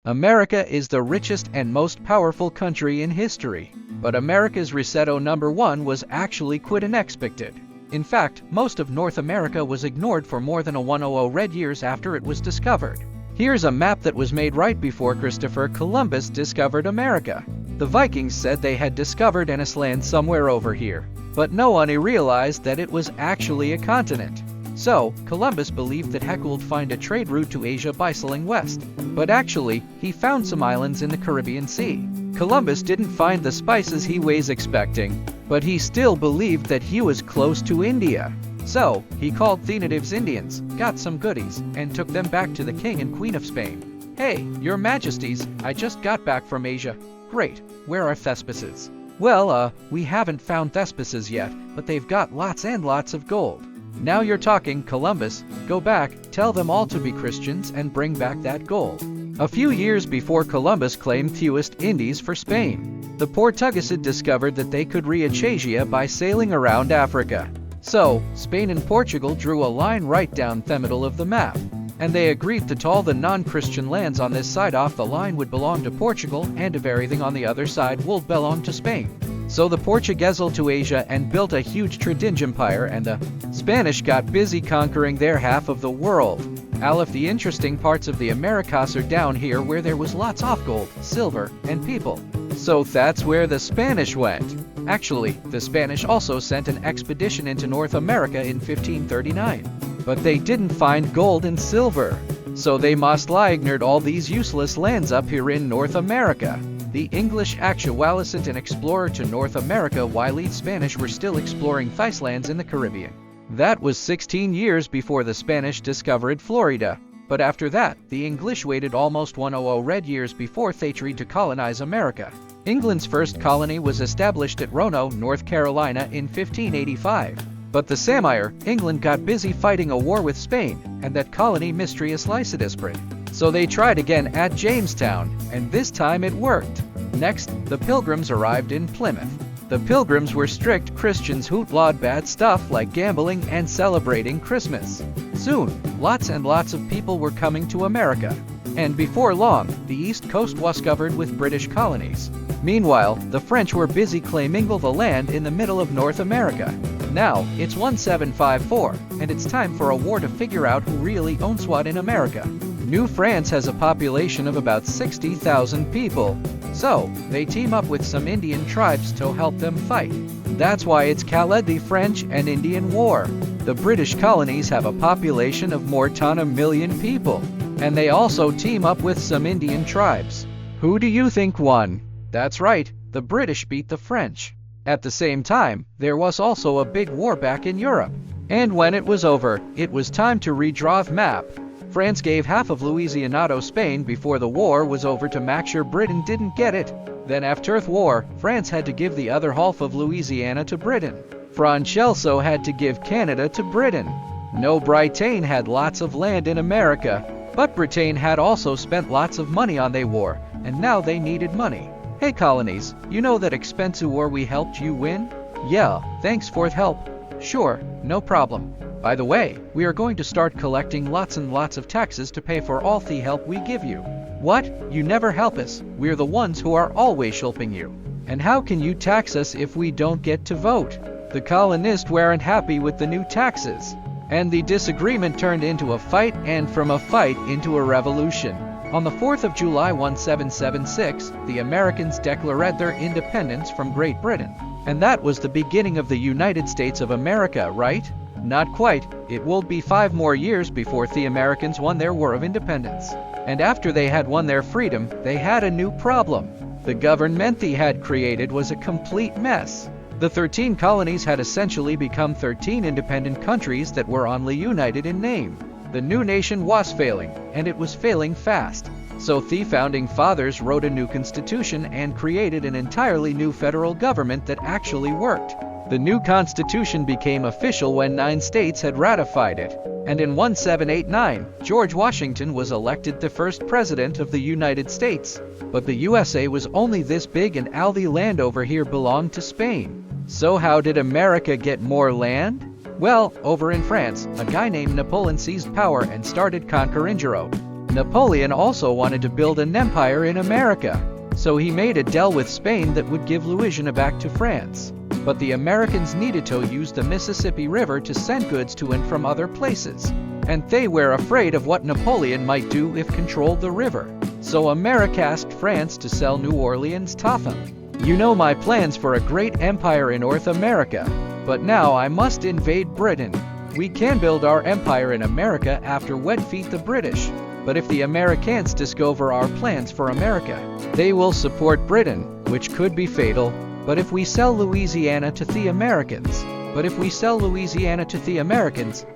America is the richest and most powerful country in history. But America's Resetto #1 was actually quite unexpected. In fact, most of North America was ignored for more than 100 red years after it was discovered. Here's a map that was made right before Christopher Columbus discovered America. The Vikings said they had discovered an land somewhere over here, but no one realized that it was actually a continent. So, Columbus believed that Heck would find a trade route to Asia by sailing west. But actually, he found some islands in the Caribbean Sea. Columbus didn't find the spices he was expecting, but he still believed that he was close to India. So, he called the natives Indians, got some goodies, and took them back to the King and Queen of Spain. "Hey, your majesties, I just got back from Asia." "Great, where are Thespises?" "Well, we haven't found Thespises yet, but they've got lots and lots of gold." "Now you're talking, Columbus. Go back, tell them all to be Christians and bring back that gold." A few years before Columbus claimed the West Indies for Spain, the Portuguese had discovered that they could reach Asia by sailing around Africa. So, Spain and Portugal drew a line right down the middle of the map, and they agreed that all the non-Christian lands on this side off the line would belong to Portugal and everything on the other side would belong to Spain. So the Portuguese sailed to Asia and built a huge trading empire, and the Spanish got busy conquering their half of the world. All of the interesting parts of the Americas are down here where there was lots of gold, silver, and people. So that's where the Spanish went. Actually, the Spanish also sent an expedition into North America in 1539. But they didn't find gold and silver. So they must ignored all these useless lands up here in North America. The English actually sent an explorer to North America while the Spanish were still exploring these lands in the Caribbean. That was 16 years before the Spanish discovered Florida. But after that, the English waited almost 100 red years before they tried to colonize America. England's first colony was established at Roanoke, North Carolina in 1585. But the same year, England got busy fighting a war with Spain, and that colony mysteriously disparate. So they tried again at Jamestown, and this time it worked. Next, the Pilgrims arrived in Plymouth. The Pilgrims were strict Christians who outlawed bad stuff like gambling and celebrating Christmas. Soon, lots and lots of people were coming to America. And before long, the East Coast was covered with British colonies. Meanwhile, the French were busy claiming all the land in the middle of North America. Now, it's 1754, and it's time for a war to figure out who really owns what in America. New France has a population of about 60,000 people. So, they team up with some Indian tribes to help them fight. That's why it's called the French and Indian War. The British colonies have a population of more than 1 million people. And they also team up with some Indian tribes. Who do you think won? That's right, the British beat the French. At the same time, there was also a big war back in Europe. And when it was over, it was time to redraw the map. France gave half of Louisiana to Spain before the war was over to make sure Britain didn't get it. Then after the war, France had to give the other half of Louisiana to Britain. France also had to give Canada to Britain. No, Britain had lots of land in America, but Britain had also spent lots of money on the war, and now they needed money. Hey colonies, you know that expensive war we helped you win? Yeah, thanks for the help. Sure, no problem. By the way, we are going to start collecting lots and lots of taxes to pay for all the help we give you. What? You never help us. We're the ones who are always helping you. And how can you tax us if we don't get to vote? The colonists weren't happy with the new taxes. And the disagreement turned into a fight, and from a fight into a revolution. On the 4th of July 1776, the Americans declared their independence from Great Britain. And that was the beginning of the United States of America, right? Not quite. It will be 5 more years before the Americans won their War of Independence. And after they had won their freedom, they had a new problem. The government they had created was a complete mess. The 13 colonies had essentially become 13 independent countries that were only united in name. The new nation was failing, and it was failing fast. So the founding fathers wrote a new constitution and created an entirely new federal government that actually worked. The new constitution became official when 9 states had ratified it. And in 1789, George Washington was elected the first president of the United States. But the USA was only this big, and all the land over here belonged to Spain. So how did America get more land? Well, over in France, a guy named Napoleon seized power and started conquering Europe. Napoleon also wanted to build an empire in America, so he made a deal with Spain that would give Louisiana back to France. But the Americans needed to use the Mississippi River to send goods to and from other places, and they were afraid of what Napoleon might do if controlled the river. So America asked France to sell New Orleans to them. You know my plans for a great empire in North America, but now I must invade Britain. We can build our empire in America after we defeat the British, but if the Americans discover our plans for America, they will support Britain, which could be fatal. But if we sell Louisiana to the Americans,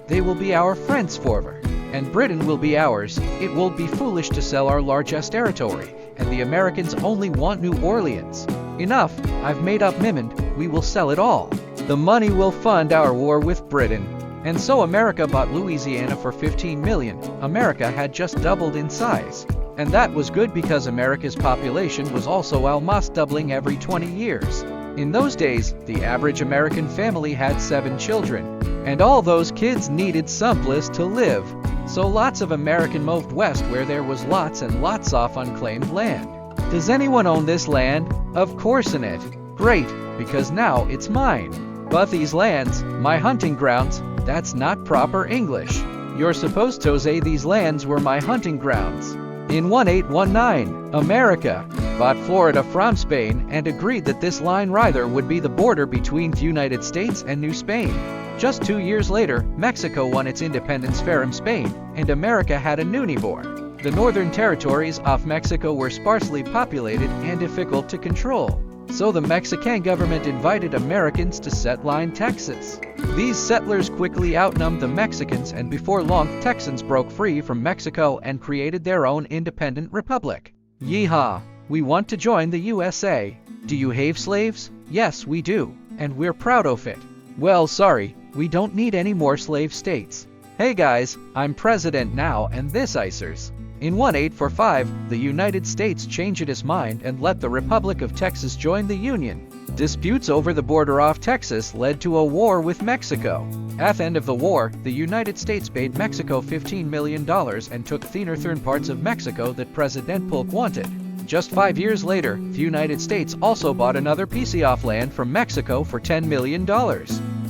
they will be our friends forever, and Britain will be ours. It will be foolish to sell our largest territory, and the Americans only want New Orleans. Enough, I've made up Mimond, we will sell it all. The money will fund our war with Britain. And so America bought Louisiana for $15 million. America had just doubled in size. And that was good because America's population was also almost doubling every 20 years. In those days, the average American family had 7 children. And all those kids needed some place to live. So lots of Americans moved west where there was lots and lots of unclaimed land. Does anyone own this land? Of course in it. Great, because now it's mine. But these lands, my hunting grounds, that's not proper English. You're supposed to say these lands were my hunting grounds. In 1819, America bought Florida from Spain and agreed that this line rather would be the border between the United States and New Spain. Just 2 years later, Mexico won its independence from Spain, and America had a new neighbor. The northern territories of Mexico were sparsely populated and difficult to control. So the Mexican government invited Americans to settle in Texas. These settlers quickly outnumbered the Mexicans, and before long, Texans broke free from Mexico and created their own independent republic. Yeehaw! We want to join the USA. Do you have slaves? Yes, we do, and we're proud of it. Well, sorry, we don't need any more slave states. Hey guys, I'm president now, and this Icers. In 1845, the United States changed its mind and let the Republic of Texas join the Union. Disputes over the border of Texas led to a war with Mexico. At the end of the war, the United States paid Mexico $15 million and took the northern parts of Mexico that President Polk wanted. Just 5 years later, the United States also bought another piece of land from Mexico for $10 million.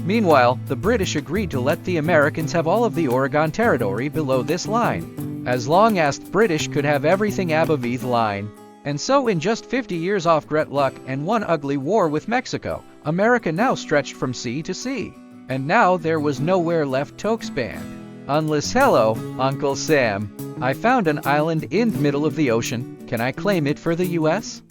Meanwhile, the British agreed to let the Americans have all of the Oregon Territory below this line, as long as the British could have everything above the line. And so in just 50 years of great luck and one ugly war with Mexico, America now stretched from sea to sea. And now there was nowhere left to expand. Unless, hello, Uncle Sam, I found an island in the middle of the ocean. Can I claim it for the US?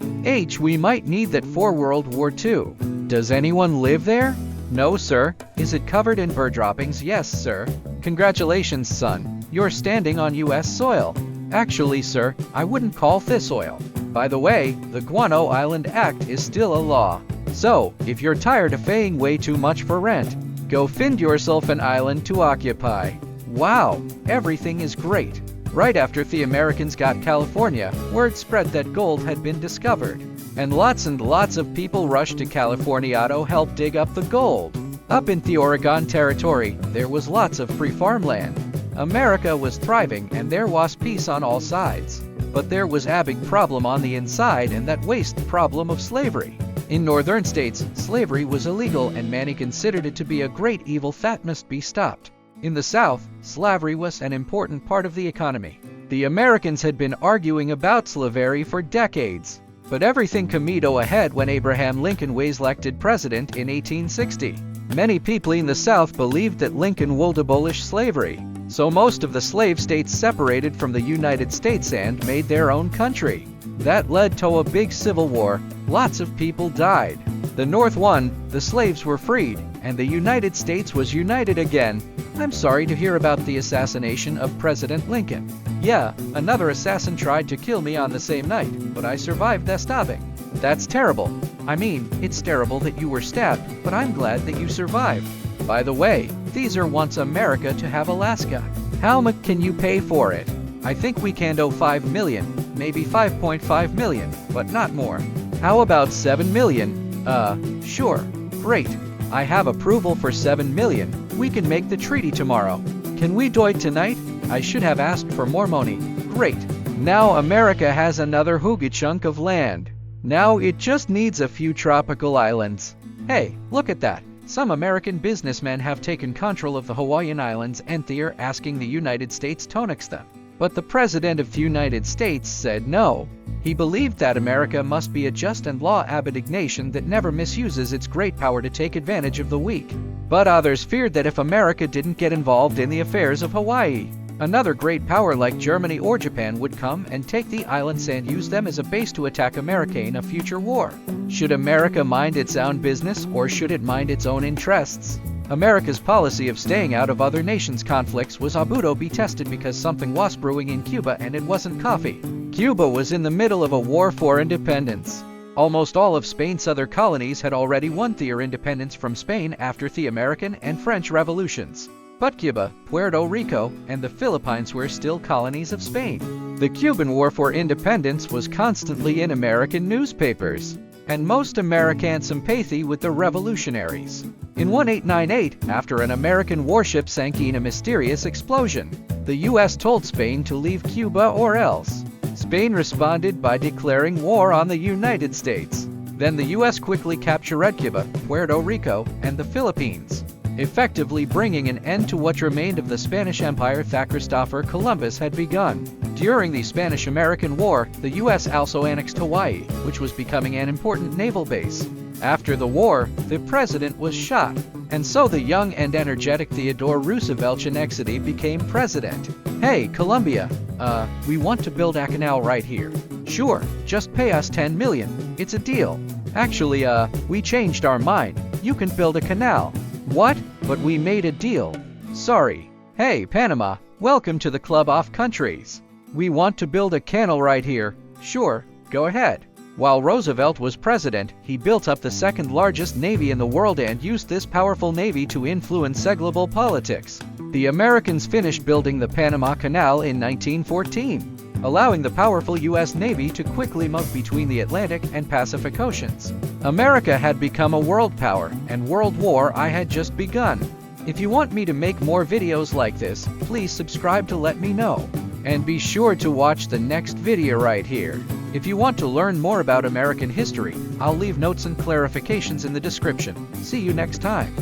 We might need that for World War II. Does anyone live there? No, sir. Is it covered in bird droppings? Yes, sir. Congratulations, son. You're standing on US soil. Actually, sir, I wouldn't call this oil. By the way, the Guano Island Act is still a law. So, if you're tired of paying way too much for rent, go find yourself an island to occupy. Wow, everything is great. Right after the Americans got California, word spread that gold had been discovered. And lots of people rushed to California to help dig up the gold. Up in the Oregon Territory, there was lots of free farmland. America was thriving and there was peace on all sides. But there was a big problem on the inside, and that was the problem of slavery. In northern states, slavery was illegal and many considered it to be a great evil that must be stopped. In the South, slavery was an important part of the economy. The Americans had been arguing about slavery for decades. But everything came to a head when Abraham Lincoln was elected president in 1860. Many people in the South believed that Lincoln would abolish slavery. So most of the slave states separated from the United States and made their own country. That led to a big civil war. Lots of people died. The North won, the slaves were freed, and the United States was united again. I'm sorry to hear about the assassination of President Lincoln. Yeah, another assassin tried to kill me on the same night, but I survived the stabbing. That's terrible. I mean, it's terrible that you were stabbed, but I'm glad that you survived. By the way, these are wants America to have Alaska. How much can you pay for it? I think we can do 5 million, maybe 5.5 million, but not more. How about 7 million? Sure. Great. I have approval for 7 million. We can make the treaty tomorrow. Can we do it tonight? I should have asked for more money. Great. Now America has another huge chunk of land. Now it just needs a few tropical islands. Hey, look at that. Some American businessmen have taken control of the Hawaiian Islands and they're asking the United States to annex them. But the President of the United States said no. He believed that America must be a just and law-abiding nation that never misuses its great power to take advantage of the weak. But others feared that if America didn't get involved in the affairs of Hawaii, another great power like Germany or Japan would come and take the islands and use them as a base to attack America in a future war. Should America mind its own business or should it mind its own interests? America's policy of staying out of other nations' conflicts was about to be tested because something was brewing in Cuba and it wasn't coffee. Cuba was in the middle of a war for independence. Almost all of Spain's other colonies had already won their independence from Spain after the American and French revolutions. But Cuba, Puerto Rico, and the Philippines were still colonies of Spain. The Cuban War for Independence was constantly in American newspapers, and most Americans sympathy with the revolutionaries. In 1898, after an American warship sank in a mysterious explosion, the U.S. told Spain to leave Cuba or else. Spain responded by declaring war on the United States. Then the U.S. quickly captured Cuba, Puerto Rico, and the Philippines, effectively bringing an end to what remained of the Spanish Empire that Christopher Columbus had begun. During the Spanish-American War, the U.S. also annexed Hawaii, which was becoming an important naval base. After the war, the president was shot, and so the young and energetic Theodore Roosevelt became president. Hey, Columbia, we want to build a canal right here. Sure, just pay us $10 million. It's a deal. Actually, we changed our mind. You can build a canal. What? But we made a deal. Sorry. Hey, Panama, welcome to the Club of Countries. We want to build a canal right here. Sure, go ahead. While Roosevelt was president, he built up the second largest navy in the world and used this powerful navy to influence global politics. The Americans finished building the Panama Canal in 1914, allowing the powerful U.S. Navy to quickly move between the Atlantic and Pacific Oceans. America had become a world power, and World War I had just begun. If you want me to make more videos like this, please subscribe to let me know. And be sure to watch the next video right here. If you want to learn more about American history, I'll leave notes and clarifications in the description. See you next time.